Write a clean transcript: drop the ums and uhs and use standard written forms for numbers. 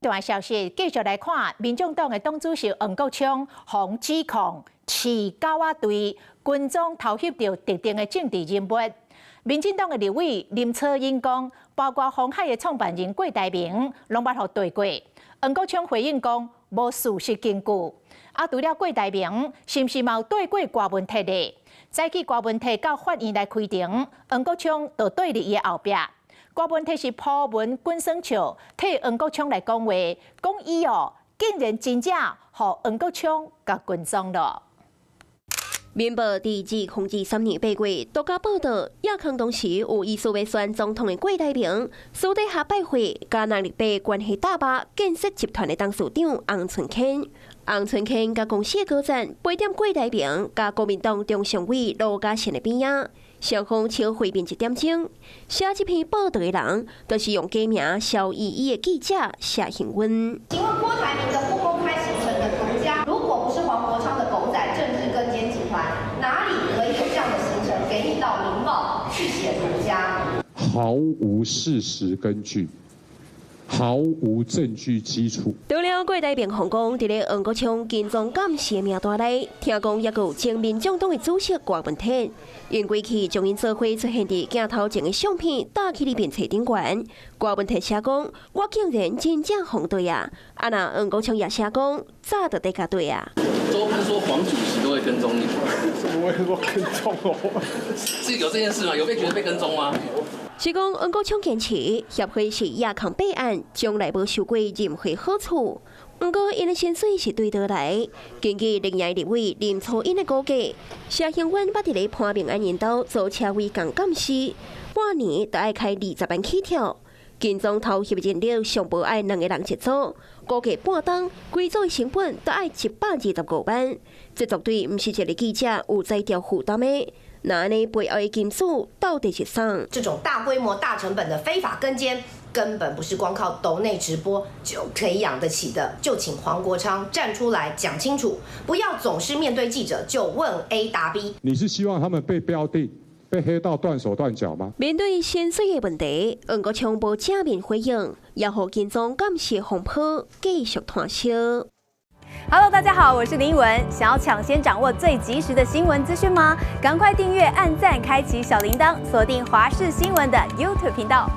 段消息继续来看，民众党的党主席黄国昌防指控饲狗仔队军中偷翕到特定的政治人物。民进党的立委林策英讲，包括鸿海的创办人郭台铭，拢捌互对过。黄国昌回应讲，无事实根据。除了郭台铭，是毋是嘛有对过郭文铁的？早起郭文铁到法院来开庭，黄国昌就对立伊的后壁。郭文铁是普文滚生笑，替黄国昌来讲话，讲伊竟然真正互黄国昌甲军中了。民报伫2023年8月独家报道，亚康当时有意思要选总统的郭台铭，私底下拜会加纳日北关系大坝建设集团的董事长洪春谦。洪春谦甲公司的高层陪点郭台铭，甲国民党中常委罗家贤的边仔。双方超会面1点钟，写这篇报道的人，都是用假名肖依依的记者谢幸温。请问郭台铭的不公开行程的独家，如果不是黄国昌的狗仔政治跟监集团，哪里可以有这样的行程给你到《民报》去写独家？毫无事实根据。毫无证据基础。除了郭台铭访讲，伫咧黄国昌金钟感谢的名单内，听讲也有前民众党的主席郭文铁，因过去将因做伙出现伫镜头前的相片打起哩面册顶悬。郭文铁写讲：“我竟然真正访对啊！”那黄国昌也写讲：“早就得甲对啊。”周不是说黄主席都会跟踪你？怎么会说跟踪我？是有这件事吗？有被觉得被跟踪吗？是讲黄国昌坚持协会是亚康备案，将来无受过任何好处。不过，因的薪水是对倒来。根据另外立委林楚英的估计，谢幸温捌伫咧潘明安因兜做车位工干事，半年就爱开20万起跳。金钟偷翕人力上无爱2个人一组，估计半当规组的成本都爱125万。这绝对不是一个记者有在调负担的。那呢背后的金数到底是啥？这种大规模、大成本的非法跟监，根本不是光靠斗内直播就可以养得起的。就请黄国昌站出来讲清楚，不要总是面对记者就问 A 答 B。你是希望他们被标定、被黑到断手断脚吗？面对薪水的问题，黄国昌无正面回应，也互金钟感谢红坡继续传销。Hello， 大家好，我是林依文。想要抢先掌握最及时的新闻资讯吗？赶快订阅、按赞、开启小铃铛，锁定华视新闻的 YouTube 频道。